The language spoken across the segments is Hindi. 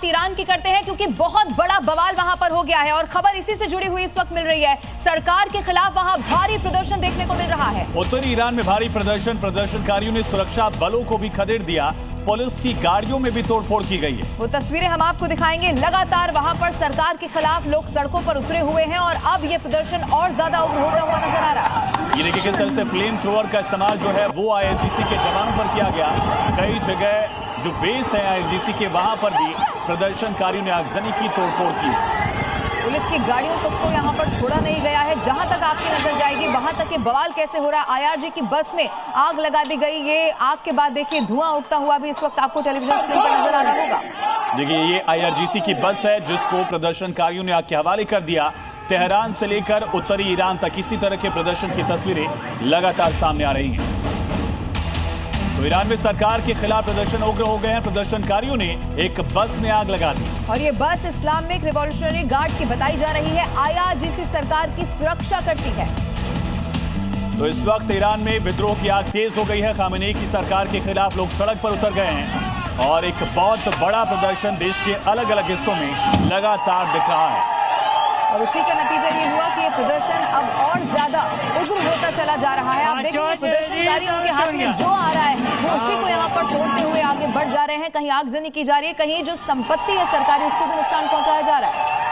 ईरान की करते हैं क्योंकि बहुत बड़ा बवाल वहां पर हो गया है और खबर इसी से जुड़ी हुई इस वक्त मिल रही है। सरकार के खिलाफ वहां भारी प्रदर्शन देखने को मिल रहा है। उत्तरी ईरान में भारी प्रदर्शन, प्रदर्शनकारियों ने सुरक्षा बलों को भी खदेड़ दिया, पुलिस की गाड़ियों में भी तोड़फोड़ की गई है। वो तस्वीरें हम आपको दिखाएंगे। लगातार वहां पर सरकार के खिलाफ लोग सड़कों पर उतरे हुए हैं और अब ये प्रदर्शन और ज्यादा उग्र होता हुआ नजर आ रहा है। ये देखिए किस तरह से फ्लेम थ्रोअर का इस्तेमाल जो है वो IRGC के जवानों पर किया गया। कई जगह जो बेस है IRGC के वहां पर भी प्रदर्शनकारियों ने आगजनी की, तोड़फोड़ की। पुलिस की गाड़ियों तक को यहाँ पर छोड़ा नहीं गया है। जहां तक आपकी नजर जाएगी वहां तक ये बवाल कैसे हो रहा है। IRG की बस में आग लगा दी गई। ये आग के बाद देखिए धुआं उठता हुआ भी इस वक्त आपको टेलीविजन स्क्रीन पर नजर आ रहा होगा। देखिए ये IRGC की बस है जिसको प्रदर्शनकारियों ने आग के हवाले कर दिया। तेहरान से लेकर उत्तरी ईरान तक इसी तरह के प्रदर्शन की तस्वीरें लगातार सामने आ रही हैं। तो ईरान में सरकार के खिलाफ प्रदर्शन उग्र हो गए हैं। प्रदर्शनकारियों ने एक बस में आग लगा दी और ये बस इस्लामिक रिवॉल्यूशनरी गार्ड की बताई जा रही है। IRGC सरकार की सुरक्षा करती है। तो इस वक्त ईरान में विद्रोह की आग तेज हो गई है। खामेनेई की सरकार के खिलाफ लोग सड़क पर उतर गए हैं और एक बहुत बड़ा प्रदर्शन देश के अलग अलग हिस्सों में लगातार दिख रहा है। और उसी का नतीजा ये हुआ कि ये प्रदर्शन अब और ज्यादा उग्र होता चला जा रहा है। आप देखेंगे प्रदर्शनकारियों के हाथ में जो आ रहा है वो उसी को यहाँ पर तोड़ते हुए आगे बढ़ जा रहे हैं। कहीं आगजनी की जा रही है, कहीं जो संपत्ति है सरकारी उसको भी नुकसान पहुंचाया जा रहा है।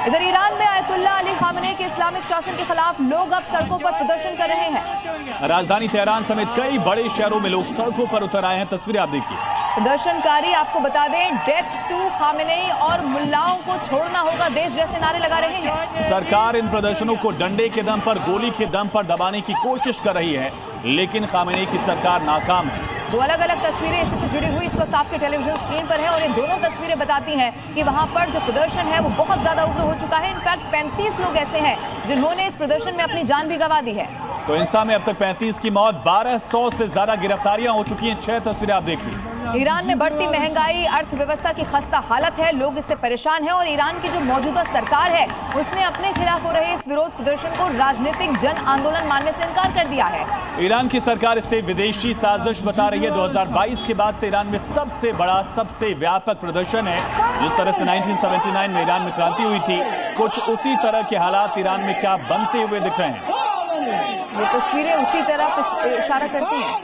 इधर ईरान में आयतुल्लाह अली खामेनेई के इस्लामिक शासन के खिलाफ लोग अब सड़कों पर प्रदर्शन कर रहे हैं। राजधानी तेहरान समेत कई बड़े शहरों में लोग सड़कों पर उतर आए हैं। तस्वीरें आप देखिए। प्रदर्शनकारी आपको बता दें डेथ टू खामेनेई और मुल्लाओं को छोड़ना होगा देश जैसे नारे लगा रहे हैं। सरकार इन प्रदर्शनों को डंडे के दम पर, गोली के दम पर दबाने की कोशिश कर रही है, लेकिन खामेनेई की सरकार नाकाम है। दो अलग अलग तस्वीरें इससे जुड़ी हुई इस वक्त आपके टेलीविजन स्क्रीन पर है और ये दोनों तस्वीरें बताती हैं कि वहां पर जो प्रदर्शन है वो बहुत ज्यादा उग्र हो चुका है। इनफैक्ट 35 लोग ऐसे हैं जिन्होंने इस प्रदर्शन में अपनी जान भी गंवा दी है। तो इंसा में अब तक 35 की मौत, 1200 से ज्यादा गिरफ्तारियां हो चुकी हैं। 6 तस्वीरें आप देखिए। ईरान में बढ़ती महंगाई, अर्थव्यवस्था की खस्ता हालत है, लोग इससे परेशान हैं और ईरान की जो मौजूदा सरकार है उसने अपने खिलाफ हो रहे इस विरोध प्रदर्शन को राजनीतिक जन आंदोलन मानने से इनकार कर दिया है। ईरान की सरकार इसे विदेशी साजिश बता रही है। 2022 के बाद से ईरान में सबसे बड़ा, सबसे व्यापक प्रदर्शन है। जिस तरह से 1979 में ईरान में क्रांति हुई थी, कुछ उसी तरह के हालात ईरान में क्या बनते हुए दिख रहे हैं। ये तस्वीरें उसी तरफ इशारा करती हैं।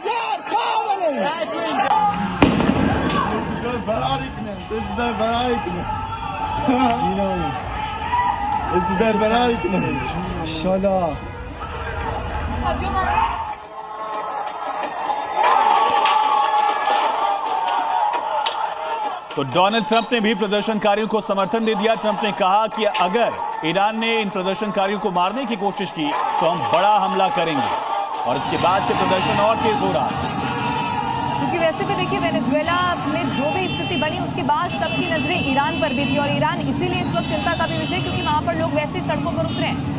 तो डोनाल्ड ट्रंप ने भी प्रदर्शनकारियों को समर्थन दे दिया। ट्रंप ने कहा कि अगर ईरान ने इन प्रदर्शनकारियों को मारने की कोशिश की तो हम बड़ा हमला करेंगे। और इसके बाद से प्रदर्शन और तेज हो रहा है, क्योंकि वैसे भी देखिए वेनेजुएला में जो भी स्थिति बनी उसके बाद सबकी नजरें ईरान पर भी थी और ईरान इसीलिए इस वक्त चिंता का भी विषय, क्योंकि वहां पर लोग वैसे ही सड़कों पर उतरे हैं।